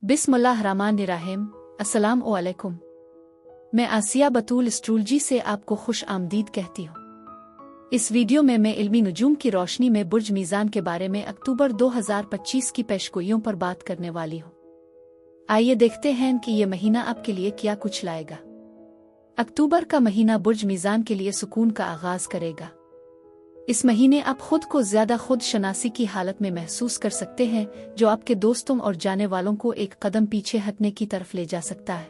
बिस्मिल्लाहिर्रहमानिर्रहीम। अस्सलाम वालेकुम। मैं आसिया बतूल एस्ट्रोलॉजी से आपको खुश आमदीद कहती हूँ। इस वीडियो में मैं इल्मी नुजूम की रोशनी में बुर्ज मीज़ान के बारे में अक्टूबर 2025 की पेशगोइयों पर बात करने वाली हूँ। आइए देखते हैं कि ये महीना आपके लिए क्या कुछ लाएगा। अक्टूबर का महीना बुर्ज मीज़ान के लिए सुकून का आगाज करेगा। इस महीने आप खुद को ज्यादा खुद शनासी की हालत में महसूस कर सकते हैं, जो आपके दोस्तों और जाने वालों को एक कदम पीछे हटने की तरफ ले जा सकता है।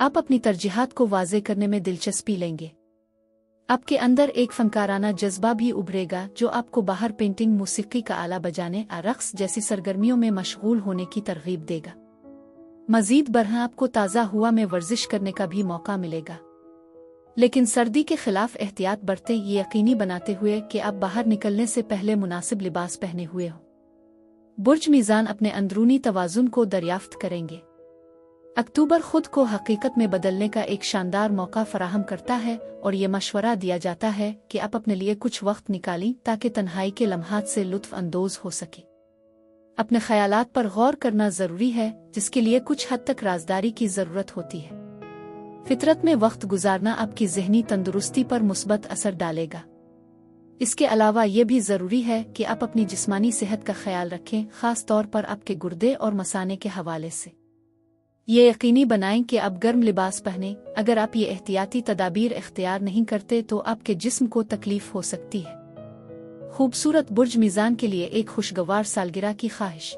आप अपनी तरजीहात को वाज़े करने में दिलचस्पी लेंगे। आपके अंदर एक फनकाराना जज्बा भी उभरेगा, जो आपको बाहर पेंटिंग, मौसीकी का आला बजाने और रक्स जैसी सरगर्मियों में मशगूल होने की तरगीब देगा। मजीद बरहा आपको ताज़ा हुआ में वर्जिश करने का भी मौका मिलेगा, लेकिन सर्दी के खिलाफ एहतियात बरतें, ये यकीनी बनाते हुए कि आप बाहर निकलने से पहले मुनासिब लिबास पहने हुए हो। बुर्ज मीज़ान अपने अंदरूनी तवाज़ुन को दरियाफ्त करेंगे। अक्टूबर खुद को हकीकत में बदलने का एक शानदार मौका फराहम करता है और ये मशवरा दिया जाता है कि आप अपने लिए कुछ वक्त निकालें ताकि तन्हाई के लम्हात से लुत्फ अंदोज हो सके। अपने ख्यालात पर गौर करना ज़रूरी है, जिसके लिए कुछ हद तक राजदारी की ज़रूरत होती है। फितरत में वक्त गुजारना आपकी ज़हनी तंदुरुस्ती पर मुस्बत असर डालेगा। इसके अलावा ये भी ज़रूरी है कि आप अपनी जिस्मानी सेहत का ख्याल रखें, ख़ास तौर पर आपके गुर्दे और मसाने के हवाले से। ये यकीनी बनाएं कि आप गर्म लिबास पहनें। अगर आप ये एहतियाती तदाबीर इख्तियार नहीं करते तो आपके जिस्म को तकलीफ हो सकती है। खूबसूरत बुर्ज मीज़ान के लिए एक खुशगवार सालगिरह की ख्वाहिश।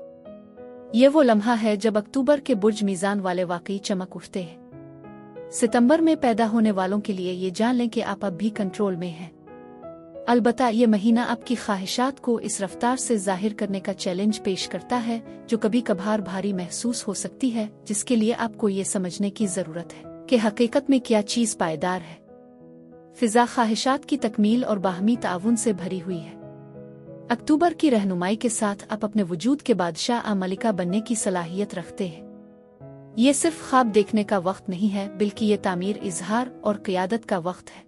ये वो लम्हा है जब अक्टूबर के बुर्ज मीज़ान वाले वाकई चमक उठते हैं। सितंबर में पैदा होने वालों के लिए ये जान लें कि आप अब भी कंट्रोल में हैं। अलबत्ता ये महीना आपकी ख्वाहिशात को इस रफ्तार से जाहिर करने का चैलेंज पेश करता है, जो कभी कभार भारी महसूस हो सकती है, जिसके लिए आपको ये समझने की ज़रूरत है कि हकीकत में क्या चीज़ पायदार है। फिजा ख्वाहिशात की तकमील और बाहमी ताउन से भरी हुई है। अक्टूबर की रहनुमाई के साथ आप अपने वजूद के बादशाह मलिका बनने की सलाहियत रखते हैं। ये सिर्फ ख्वाब देखने का वक्त नहीं है, बल्कि ये तामीर, इजहार और क़ियादत का वक्त है।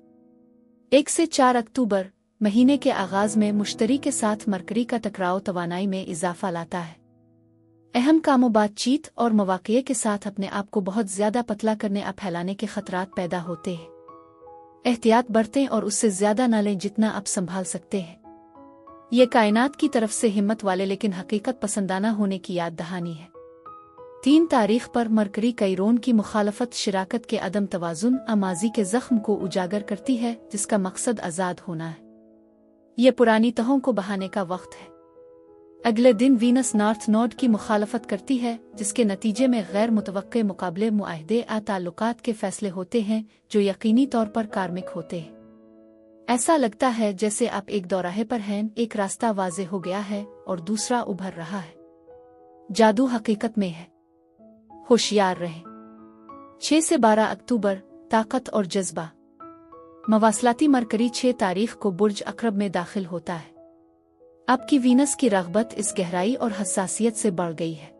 1 से 4 अक्टूबर महीने के आगाज में मुश्तरी के साथ मरकरी का टकराव तवानाई में इजाफा लाता है। अहम कामों, बातचीत और मवाक़िए के साथ अपने आप को बहुत ज्यादा पतला करने या फैलाने के खतरात पैदा होते हैं। एहतियात बरतें और उससे ज्यादा न लें जितना आप संभाल सकते हैं। ये कायनात की तरफ से हिम्मत वाले लेकिन हकीकत पसंदाना होने की याद दहानी है। 3 तारीख पर मरकरी कैरोन की मुखालफत शिराकत के अदम तवाज़ुन माजी के ज़ख्म को उजागर करती है, जिसका मकसद आज़ाद होना है। ये पुरानी तहों को बहाने का वक्त है। अगले दिन वीनस नॉर्थ नोड की मुखालफत करती है, जिसके नतीजे में गैर मुतवक्के मुकाबले, मुआहदे आ ताल्लुकात के फैसले होते हैं, जो यकीनी तौर पर कार्मिक होते हैं। ऐसा लगता है जैसे आप एक दौराहे पर हैं, एक रास्ता वाज़े हो गया है और दूसरा उभर रहा है। जादू हकीकत में है। होशियार रहें। 6 से 12 अक्टूबर ताकत और जज्बा। मवासलाती मरकरी 6 तारीख को बुर्ज अक़रब में दाखिल होता है। आपकी वीनस की रग़बत इस गहराई और हसासियत से बढ़ गई है।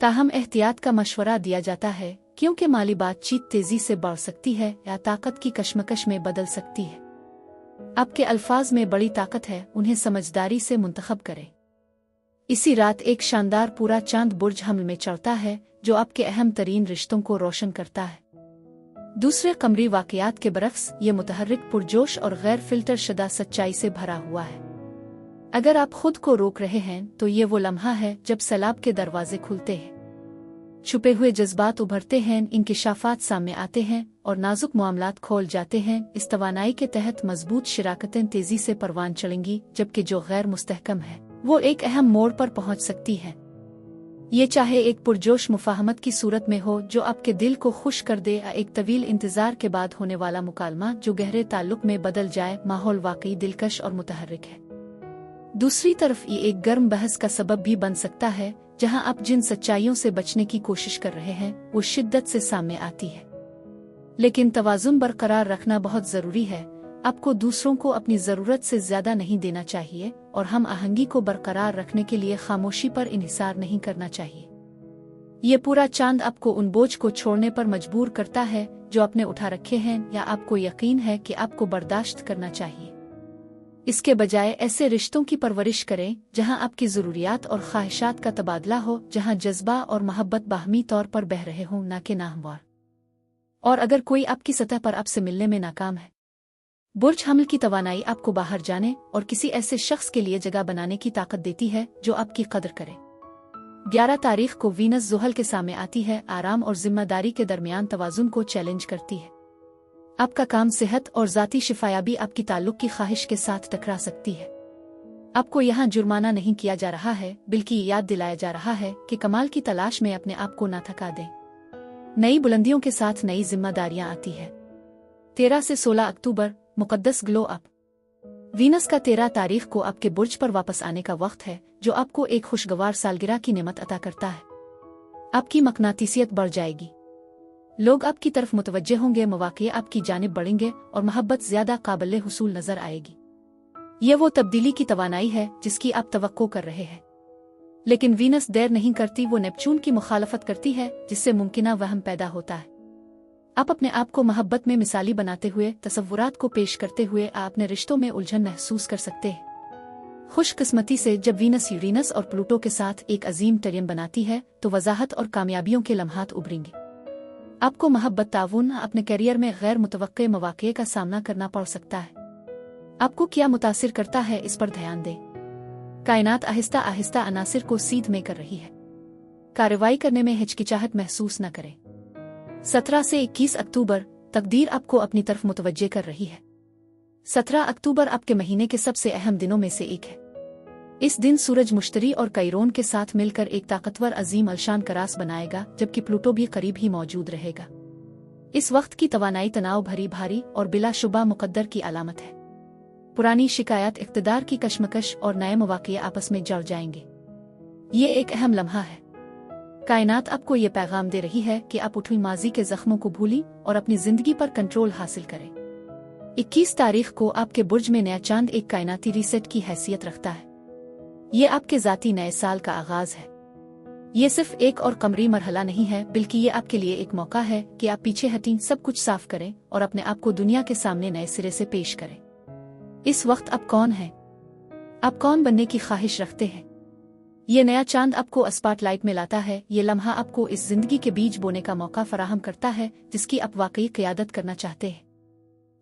ताहम एहतियात का मशवरा दिया जाता है, क्योंकि माली बातचीत तेजी से बढ़ सकती है या ताकत की कशमकश में बदल सकती है। आपके अल्फाज में बड़ी ताकत है, उन्हें समझदारी से मुंतखब करें। इसी रात एक शानदार पूरा चांद बुर्ज हमल में चढ़ता है, जो आपके अहम तरीन रिश्तों को रोशन करता है। दूसरे कमरी वाक़यात के बरक्स ये मुतहर्रिक, पुरजोश और गैर फिल्टर शुदा सच्चाई से भरा हुआ है। अगर आप खुद को रोक रहे हैं तो ये वो लम्हा है जब सैलाब के दरवाजे खुलते हैं, छुपे हुए जज्बात उभरते हैं, इंकिशाफात सामने आते हैं और नाजुक मामलात खोल जाते हैं। इस तवानाई के तहत मजबूत शिराकतें तेजी से परवान चलेंगी, जबकि जो गैर मुस्तहकम है वो एक अहम मोड़ पर पहुंच सकती है। ये चाहे एक पुरजोश मुफाहमत की सूरत में हो जो आपके दिल को खुश कर दे, या एक तवील इंतजार के बाद होने वाला मुकालमा जो गहरे ताल्लुक में बदल जाए। माहौल वाकई दिलकश और मुतहर्रिक है। दूसरी तरफ ये एक गर्म बहस का सबब भी बन सकता है, जहां आप जिन सच्चाइयों से बचने की कोशिश कर रहे हैं वो शिद्दत से सामने आती है। लेकिन तवाज़ुन बरकरार रखना बहुत ज़रूरी है। आपको दूसरों को अपनी ज़रूरत से ज़्यादा नहीं देना चाहिए और हम आहंगी को बरकरार रखने के लिए खामोशी पर इन्हिसार नहीं करना चाहिए। ये पूरा चांद आपको उन बोझ को छोड़ने पर मजबूर करता है जो आपने उठा रखे हैं या आपको यकीन है कि आपको बर्दाश्त करना चाहिए। इसके बजाय ऐसे रिश्तों की परवरिश करें जहां आपकी ज़रूरियात और ख्वाहिशात का तबादला हो, जहां जज्बा और मोहब्बत बाहमी तौर पर बह रहे हों, न कि नाहमवार। और अगर कोई आपकी सतह पर आपसे मिलने में नाकाम है, बुर्ज हमल की तवानाई आपको बाहर जाने और किसी ऐसे शख्स के लिए जगह बनाने की ताकत देती है जो आपकी कदर करे। 11 तारीख को वीनस ज़ुहल के सामने आती है, आराम और जिम्मेदारी के दरमियान तवाज़ुन को चैलेंज करती है। आपका काम, सेहत और ज़ाती शिफायाबी आपकी ताल्लुक की ख्वाहिश के साथ टकरा सकती है। आपको यहाँ जुर्माना नहीं किया जा रहा है, बल्कि याद दिलाया जा रहा है कि कमाल की तलाश में अपने आप को ना थका दें। नई बुलंदियों के साथ नई जिम्मेदारियां आती है। 13 से 16 अक्टूबर मुकद्दस ग्लो अप। वीनस का 13 तारीख को आपके बुर्ज पर वापस आने का वक्त है, जो आपको एक खुशगवार सालगिरह की नेमत अता करता है। आपकी मकनातीसियत बढ़ जाएगी, लोग आपकी तरफ मुतवज्जे होंगे, मौक़े आपकी जानिब बढ़ेंगे और मोहब्बत ज़्यादा काबिल हुसूल नजर आएगी। ये वो तब्दीली की तवानाई है जिसकी आप तवक्को कर रहे हैं। लेकिन वीनस देर नहीं करती, वो नेपच्यून की मुखालफत करती है, जिससे मुमकिना वहम पैदा होता है। आप अपने आप को मोहब्बत में मिसाली बनाते हुए, तसव्वुरात को पेश करते हुए आप अपने रिश्तों में उलझन महसूस कर सकते हैं। खुशकिस्मती से जब वीनस यूरेनस और प्लूटो के साथ एक अजीम टरियन बनाती है तो वजाहत और कामयाबियों के लम्हात उभरेंगे। आपको मोहब्बत, ताउन, अपने करियर में गैर मुतवक्के मौक़े का सामना करना पड़ सकता है। आपको क्या मुतासिर करता है, इस पर ध्यान दें। कायनात आहिस्ता आहिस्ता अनासिर को सीध में कर रही है। कार्रवाई करने में हिचकिचाहट महसूस न करें। 17 से 21 अक्टूबर तकदीर आपको अपनी तरफ मुतवज्जे कर रही है। 17 अक्टूबर आपके महीने के सबसे अहम दिनों में से एक है। इस दिन सूरज मुश्तरी और कैरोन के साथ मिलकर एक ताकतवर अजीम अलशान करास बनाएगा, जबकि प्लूटो भी करीब ही मौजूद रहेगा। इस वक्त की तवानाई तनाव भरी, भारी और बिलाशुबा मुकद्दर की अलामत है। पुरानी शिकायत, इक़्तिदार की कशमकश और नए मौक़े आपस में जड़ जाएंगे। ये एक अहम लम्हा है। कायनात आपको ये पैगाम दे रही है कि आप उठुई माजी के जख्मों को भूली और अपनी जिंदगी पर कंट्रोल हासिल करें। 21 तारीख को आपके बुर्ज में नया चांद एक कायनाती रीसेट की हैसियत रखता है। ये आपके ज़ाती नए साल का आगाज है। ये सिर्फ एक और कमरी मरहला नहीं है, बल्कि ये आपके लिए एक मौका है कि आप पीछे हटी सब कुछ साफ करें और अपने आप को दुनिया के सामने नए सिरे से पेश करें। इस वक्त आप कौन हैं? आप कौन बनने की ख्वाहिश रखते हैं? ये नया चांद आपको स्पॉटलाइट में लाता है। ये लम्हा आपको इस जिंदगी के बीज बोने का मौका फराहम करता है जिसकी आप वाकई क़ियादत करना चाहते हैं।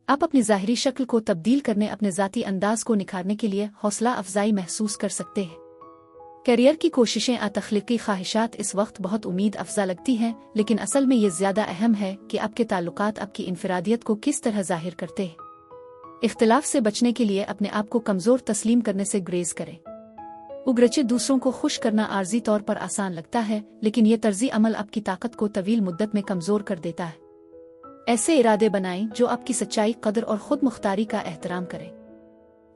आप अपनी ज़ाहिरी शक्ल को तब्दील करने, अपने ज़ाती अंदाज को निखारने के लिए हौसला अफजाई महसूस कर सकते हैं। करियर की कोशिशें, तख्लीकी ख्वाहिशात इस वक्त बहुत उम्मीद अफजा लगती हैं, लेकिन असल में ये ज़्यादा अहम है कि आपके ताल्लुकात आपकी इनफरादियत को किस तरह ज़ाहिर करते हैं। इख्तिलाफ से बचने के लिए अपने आप को कमज़ोर तस्लीम करने से गुरेज करें। उग्रचे दूसरों को खुश करना आर्जी तौर पर आसान लगता है, लेकिन ये तर्जी अमल आपकी ताकत को तवील मुद्दत में कमज़ोर कर देता है। ऐसे इरादे बनाएं जो आपकी सच्चाई, कदर और खुद मुख्तारी का एहतराम करें।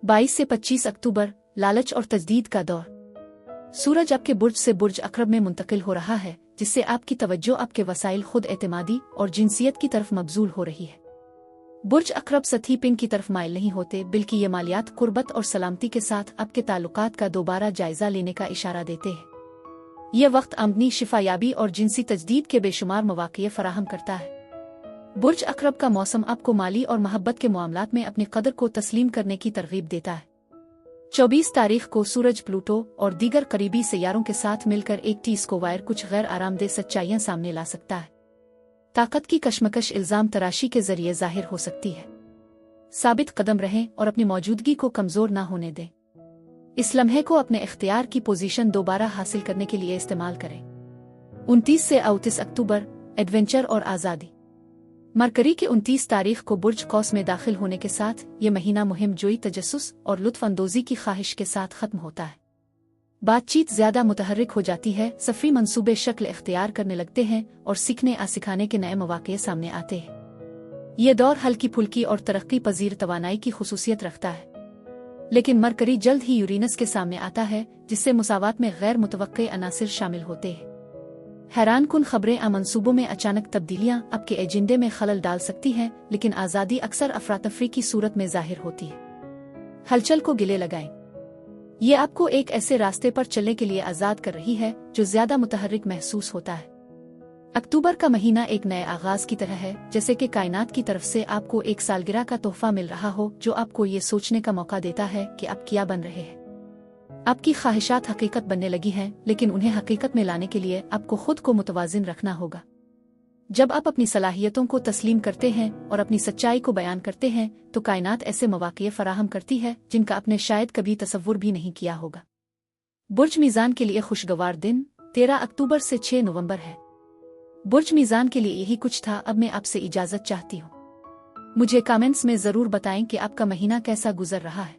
22 से 25 अक्टूबर लालच और तजदीद का दौर। सूरज आपके बुर्ज से बुर्ज अकरब में मुंतकिल हो रहा है, जिससे आपकी तवज्जो आपके वसाइल, खुद एतमादी और जिनसियत की तरफ मबजूल हो रही है। बुर्ज अकरब सतही पिन की तरफ माइल नहीं होते, बल्कि ये मालियात, कुर्बत और सलामती के साथ आपके ताल्लुकात का दोबारा जायजा लेने का इशारा देते हैं। यह वक्त आमदनी, शिफायाबी और जिनसी तजदीद के बेशुमार मौक़े फराहम करता है। बुर्ज अकरब का मौसम आपको माली और मोहब्बत के मामलात में अपनी कदर को तस्लीम करने की तरगीब देता है। 24 तारीख को सूरज, प्लूटो और दीगर करीबी सैयारों के साथ मिलकर एक टी-स्क्वायर कुछ गैर आरामदेह सच्चाइयां सामने ला सकता है। ताकत की कशमकश इल्जाम तराशी के जरिए जाहिर हो सकती है। साबित कदम रहें और अपनी मौजूदगी को कमजोर ना होने दें। इस लम्हे को अपने इख्तियार की पोजीशन दोबारा हासिल करने के लिए इस्तेमाल करें। 29 से 38 अक्टूबर एडवेंचर और आज़ादी। मरकरी के 29 तारीख को बुर्ज कौस में दाखिल होने के साथ ये महीना मुहिम जोई, तजस्सुस और लुत्फ अंदोजी की ख्वाहिश के साथ खत्म होता है। बातचीत ज्यादा मुतहर्रिक हो जाती है, सफरी मंसूबे शक्ल इख्तियार करने लगते हैं और सीखने सिखाने के नए मौक़े सामने आते हैं। ये दौर हल्की फुल्की और तरक्की पजीर तवानाई की खुसूसियत रखता है। लेकिन मरकरी जल्द ही यूरेनस के सामने आता है, जिससे मुसावात में गैर मुतवक्के अनासिर शामिल होते हैं। हैरान कुन खबरें, मंसूबों में अचानक तब्दीलियां आपके एजेंडे में खलल डाल सकती हैं, लेकिन आज़ादी अक्सर अफरातफरी की सूरत में जाहिर होती है। हलचल को गिले लगाएं। ये आपको एक ऐसे रास्ते पर चलने के लिए आज़ाद कर रही है जो ज्यादा मुतहर्रिक महसूस होता है। अक्टूबर का महीना एक नए आगाज की तरह है, जैसे कि कायनात की तरफ से आपको एक सालगिरह का तोहफा मिल रहा हो जो आपको ये सोचने का मौका देता है कि आप क्या बन रहे हैं। आपकी ख्वाहिशात हकीकत बनने लगी हैं, लेकिन उन्हें हकीकत में लाने के लिए आपको खुद को मुतवाजिन रखना होगा। जब आप अपनी सलाहियतों को तस्लीम करते हैं और अपनी सच्चाई को बयान करते हैं तो कायनात ऐसे मौक़े फराहम करती है जिनका आपने शायद कभी तसव्वुर भी नहीं किया होगा। बुर्ज मीज़ान के लिए खुशगवार दिन 13 अक्टूबर से 6 नवंबर है। बुर्ज मीज़ान के लिए यही कुछ था। अब मैं आपसे इजाज़त चाहती हूँ। मुझे कमेंट्स में ज़रूर बताएं कि आपका महीना कैसा गुजर रहा है।